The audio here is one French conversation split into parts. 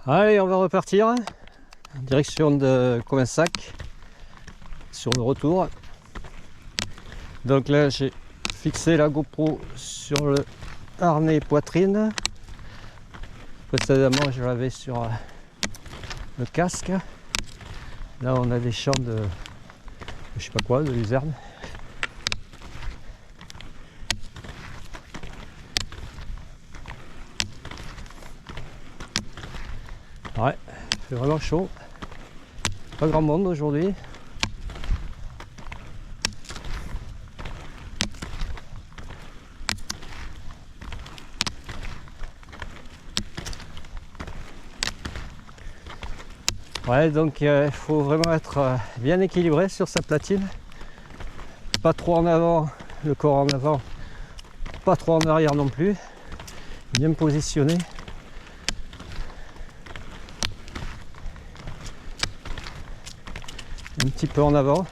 Allez, on va repartir en direction de Comensac sur le retour. Donc là, j'ai fixé la GoPro sur le harnais poitrine. Précédemment, je l'avais sur le casque. Là, on a des champs de je sais pas quoi, de luzerne. Ouais, il fait vraiment chaud. Pas grand monde aujourd'hui. Ouais, donc il faut vraiment être bien équilibré sur sa platine. Pas trop en avant, le corps en avant, pas trop en arrière non plus. Bien positionné. Un petit peu en avant,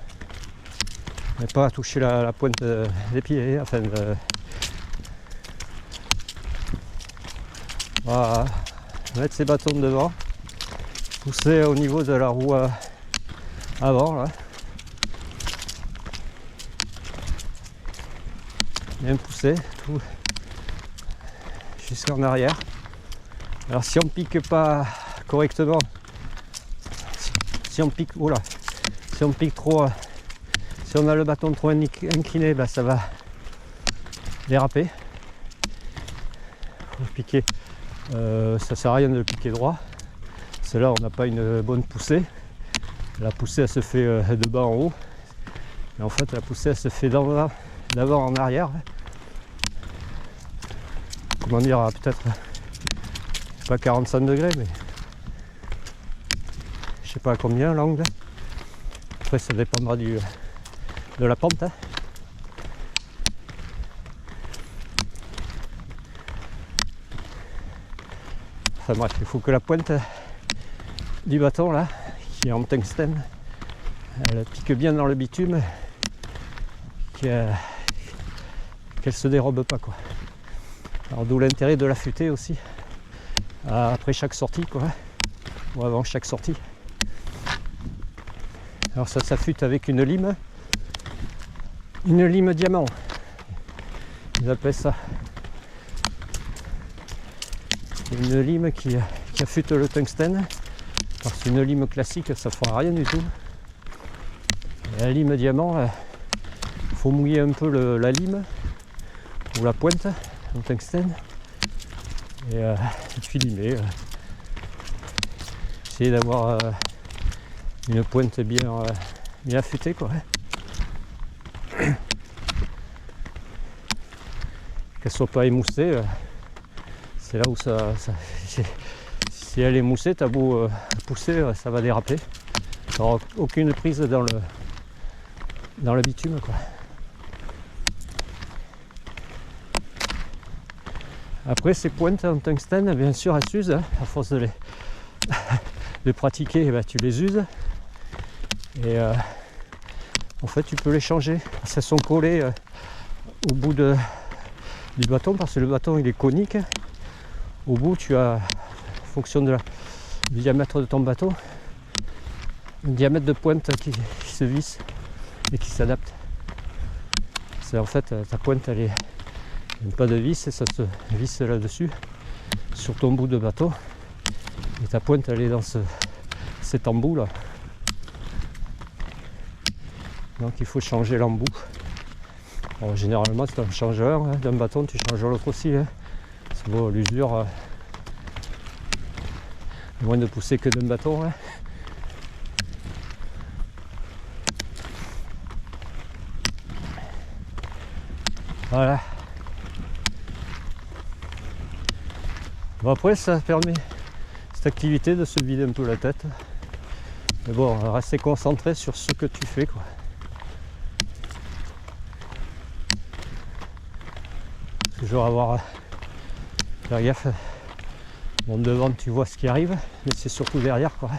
mais pas à toucher la pointe des pieds, enfin voilà, mettre ses bâtons devant, pousser au niveau de la roue avant là, bien pousser tout jusqu'en arrière. Alors si on pique pas correctement, si on pique, oula, si on pique trop, si on a le bâton trop incliné, ben ça va déraper. Faut piquer, ça sert à rien de le piquer droit. Celle-là, on n'a pas une bonne poussée. La poussée, elle se fait de bas en haut. Et en fait, la poussée, elle se fait d'avant en arrière. Comment dire, peut-être pas 45 degrés, mais je sais pas à combien l'angle. Après, ça dépendra de la pente. Hein. Enfin bref, il faut que la pointe du bâton là, qui est en tungstène, elle pique bien dans le bitume, qu'elle se dérobe pas quoi. Alors d'où l'intérêt de l'affûter aussi après chaque sortie quoi, ou avant chaque sortie. Alors ça s'affûte avec une lime diamant, ils appellent ça. Une lime qui affûte le tungstène, parce qu'une lime classique ça fera rien du tout. Et la lime diamant, il faut mouiller un peu la lime ou la pointe en tungstène et puis limer. Essayer d'avoir une pointe bien affûtée quoi. Qu'elle soit pas émoussée. C'est là où si elle est moussée, t'as beau pousser, ça va déraper. Alors, aucune prise dans le bitume quoi. Après ces pointes en tungstène, bien sûr elles s'usent, hein, à force de pratiquer, tu les uses. Et en fait tu peux les changer. Elles sont collées au bout du bâton, parce que le bâton il est conique. Au bout, tu as, en fonction du diamètre de ton bâton, un diamètre de pointe qui se visse et qui s'adapte. C'est en fait ta pointe, elle est pas de vis et ça se visse là-dessus, sur ton bout de bateau. Et ta pointe, elle est dans cet embout là. Donc il faut changer l'embout. Alors, généralement, tu en changes un, hein, d'un bâton, tu changes l'autre aussi. Hein. C'est bon, l'usure, moins de pousser que d'un bâton. Hein. Voilà. Bon, après, ça permet, cette activité, de se vider un peu la tête. Mais bon, rester concentré sur ce que tu fais, quoi. Toujours faire gaffe. Bon, devant tu vois ce qui arrive, mais c'est surtout derrière quoi.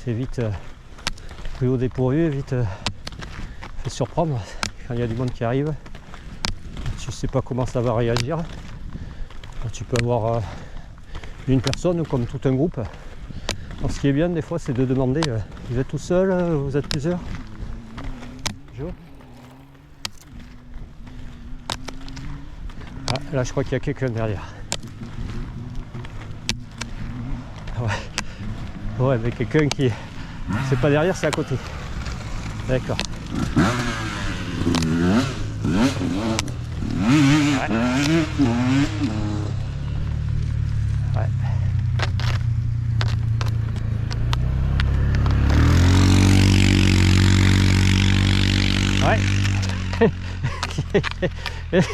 C'est vite pris au dépourvu, vite fait surprendre quand il y a du monde qui arrive. tu sais pas comment ça va réagir. Tu peux avoir une personne comme tout un groupe. Alors, ce qui est bien des fois, c'est de demander vous êtes tout seul, vous êtes plusieurs? Bonjour. Ah, là je crois qu'il y a quelqu'un derrière. Ouais, mais quelqu'un qui... C'est pas derrière, c'est à côté. D'accord. Ouais. Ouais.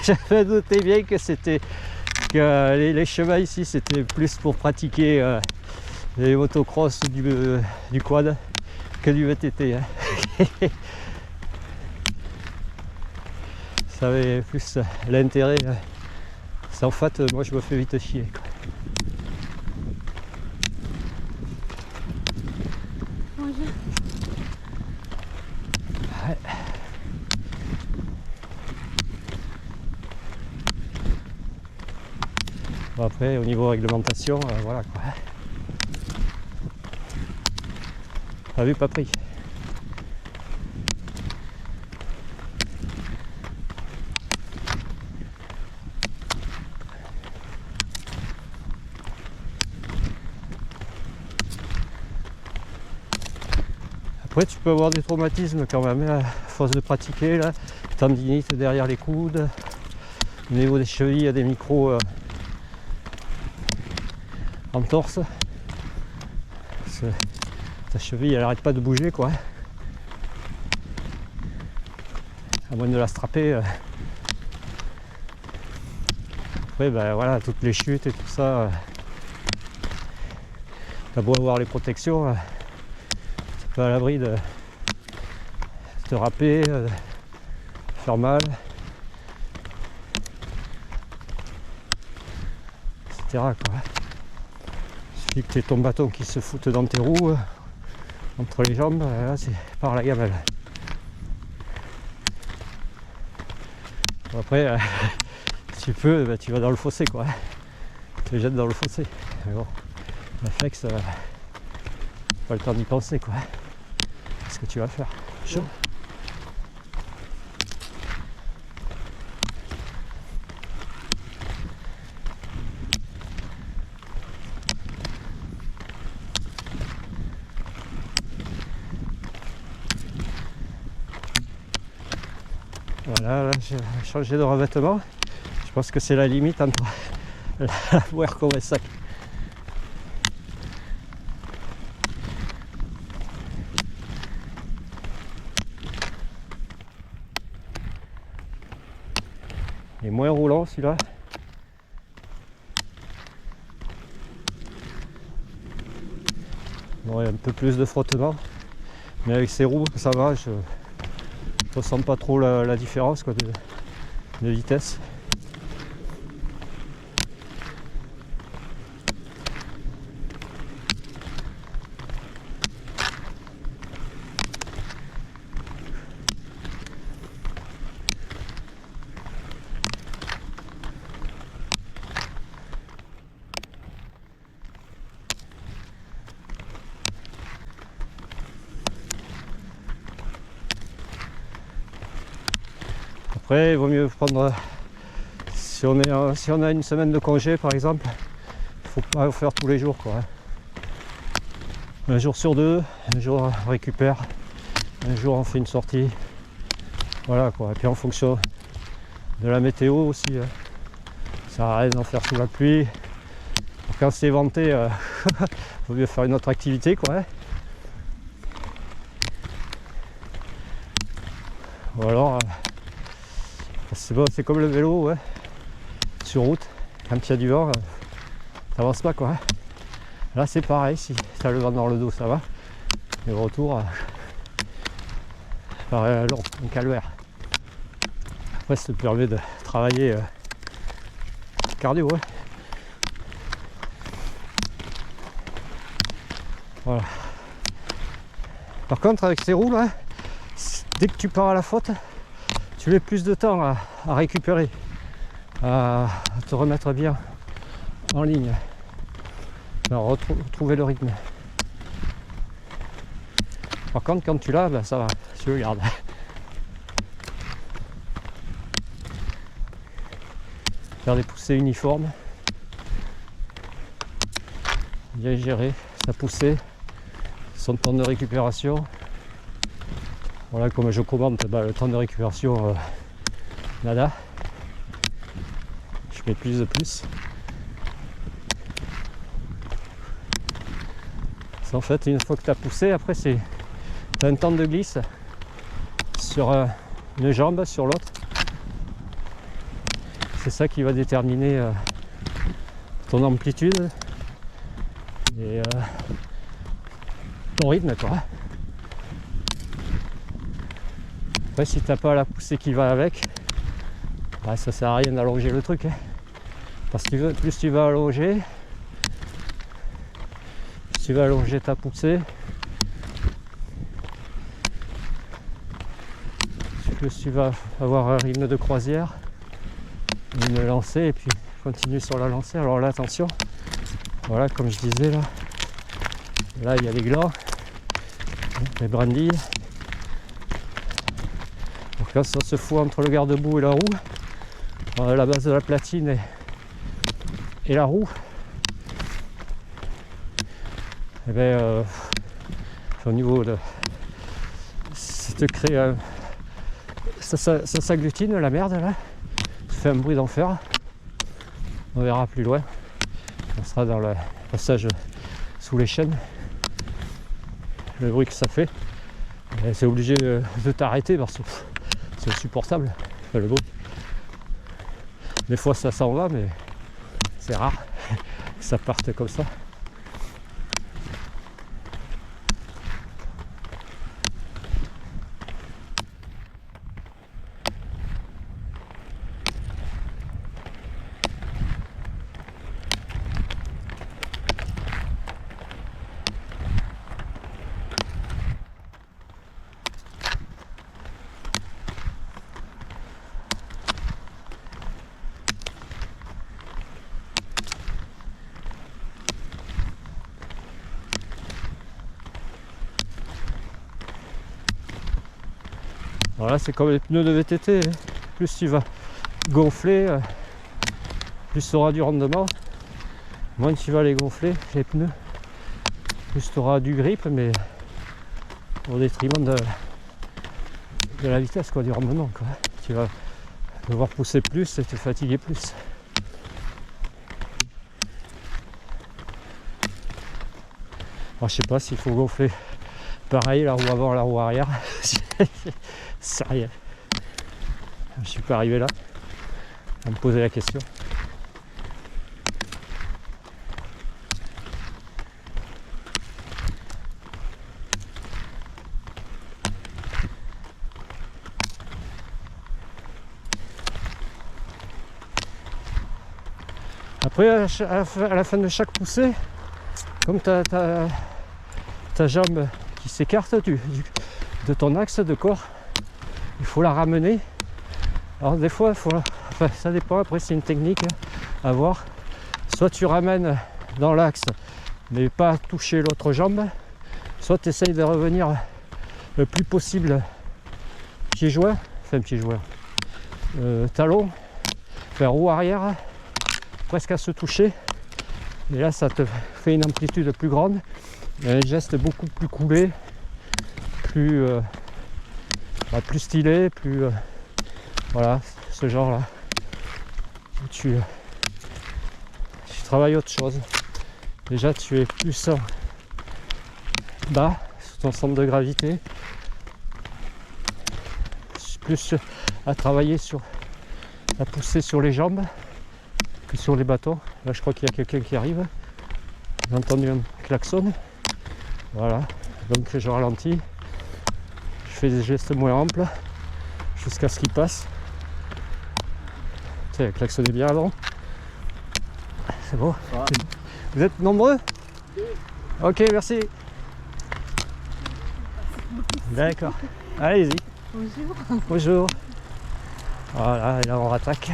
J'avais douté bien que c'était que les chemins ici c'était plus pour pratiquer les motocross du quad que du VTT. Hein. Ça avait plus l'intérêt. C'est en fait, moi je me fais vite chier. Quoi. Ouais. Bon, après, au niveau réglementation, voilà quoi. Pas vu, pas pris. Après, tu peux avoir des traumatismes quand même, à force de pratiquer, là, tendinite derrière les coudes, au niveau des chevilles, il y a des micros en torse. Ta cheville, elle arrête pas de bouger, quoi. À moins de la strapper. Après, ben voilà, toutes les chutes et tout ça, t'as beau avoir les protections, t'es pas à l'abri de te râper, faire mal, etc. Quoi. Il suffit que t'aies ton bâton qui se foute dans tes roues, entre les jambes, là c'est par la gamelle. Bon, après, si tu peux, ben, tu vas dans le fossé, quoi. Tu te jettes dans le fossé. Mais bon, réflexe, pas le temps d'y penser, quoi. Qu'est-ce que tu vas faire? Chaud. Voilà, là j'ai changé de revêtement. Je pense que c'est la limite entre la Werco et sac. Il est moins roulant celui-là. Bon, il y a un peu plus de frottement. Mais avec ces roues, ça va. Je ressens pas trop la différence quoi, de vitesse. Après, il vaut mieux prendre, si on a une semaine de congé par exemple, il faut pas le faire tous les jours, quoi. Un jour sur deux, un jour on récupère, un jour on fait une sortie. Voilà quoi. Et puis en fonction de la météo aussi, ça sert à rien d'en faire sous la pluie. Quand c'est venté, il vaut mieux faire une autre activité, quoi. Ou alors, c'est comme le vélo, ouais. Sur route, quand il y a du vent, t'avances pas, quoi. Là c'est pareil, si t'as le vent dans le dos, ça va. Et au retour, pareil, long, un calvaire. Après, ça te permet de travailler cardio, ouais. Voilà. Par contre, avec ces roues là, dès que tu pars à la faute, tu mets plus de temps à récupérer. à te remettre bien en ligne, à retrouver le rythme. Par contre, quand tu l'as, ben ça va, tu le gardes. Faire des poussées uniformes, bien gérer sa poussée, son temps de récupération. Voilà, comme je commente, ben, le temps de récupération, nada. Je m'épuise de plus. En fait, une fois que tu as poussé, après tu as un temps de glisse sur une jambe, sur l'autre. C'est ça qui va déterminer ton amplitude et ton rythme, quoi. Après, si tu n'as pas la poussée qui va avec, bah, ça sert à rien d'allonger le truc, hein. Parce que plus tu vas allonger, tu vas allonger ta poussée, plus tu vas avoir un rythme de croisière, une lancée, et puis continue sur la lancée. Alors là, attention, voilà, comme je disais, là il y a les glands, les brindilles. Donc là, ça se fout entre le garde-boue et la roue, la base de la platine et la roue. Et bien, au niveau de, ça te crée ça s'agglutine, la merde là, ça fait un bruit d'enfer. On verra plus loin, on sera dans le passage sous les chaînes, le bruit que ça fait. C'est obligé de t'arrêter parce que c'est insupportable, le bruit. Des fois ça s'en va, mais c'est rare que ça parte comme ça. Voilà, c'est comme les pneus de VTT, hein. Plus tu vas gonfler, plus tu auras du rendement. Moins tu vas les gonfler, les pneus, plus tu auras du grip, mais au détriment de la vitesse, quoi, du rendement, quoi. Tu vas devoir pousser plus et te fatiguer plus. Alors, je sais pas s'il faut gonfler pareil la roue avant, la roue arrière. C'est rien. Je suis pas arrivé là à me poser la question. Après, à la fin de chaque poussée, comme ta jambe qui s'écarte de ton axe de corps, il faut la ramener. Alors des fois, ça dépend, après c'est une technique à voir. Soit tu ramènes dans l'axe, mais pas toucher l'autre jambe, soit tu essayes de revenir le plus possible pied joint, talon, faire roue arrière, presque à se toucher. Et là, ça te fait une amplitude plus grande, un geste beaucoup plus coulé, plus stylé, plus voilà, ce genre là où tu travailles autre chose. Déjà tu es plus bas sur ton centre de gravité, plus à travailler sur la poussée sur les jambes que sur les bâtons. Là je crois qu'il y a quelqu'un qui arrive, j'ai entendu un klaxon, voilà, donc je ralentis. Je fais des gestes moins amples jusqu'à ce qu'il passe. Tiens, klaxonnez bien avant. C'est bon. Ouais. Vous êtes nombreux? Oui. Ok, merci. D'accord. Allez-y. Bonjour. Bonjour. Voilà, et là on rattaque.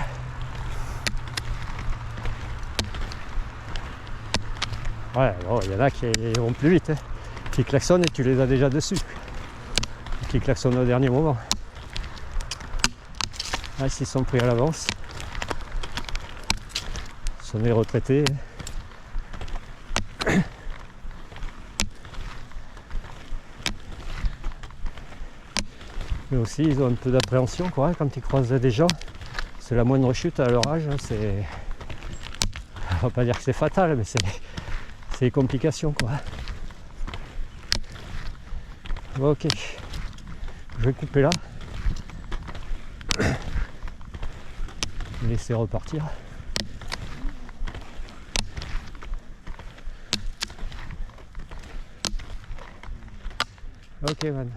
Ouais, bon, il y en a qui vont plus vite, hein, qui klaxonnent et tu les as déjà dessus. Qui klaxonnent au dernier moment. Ah, s'ils sont pris à l'avance. Ce sont des retraités. Mais aussi, ils ont un peu d'appréhension quoi, quand ils croisent des gens. C'est la moindre chute à leur âge, hein, c'est... On va pas dire que c'est fatal, mais c'est des complications quoi. Bon, ok, je vais couper là. Je vais laisser repartir. Ok man.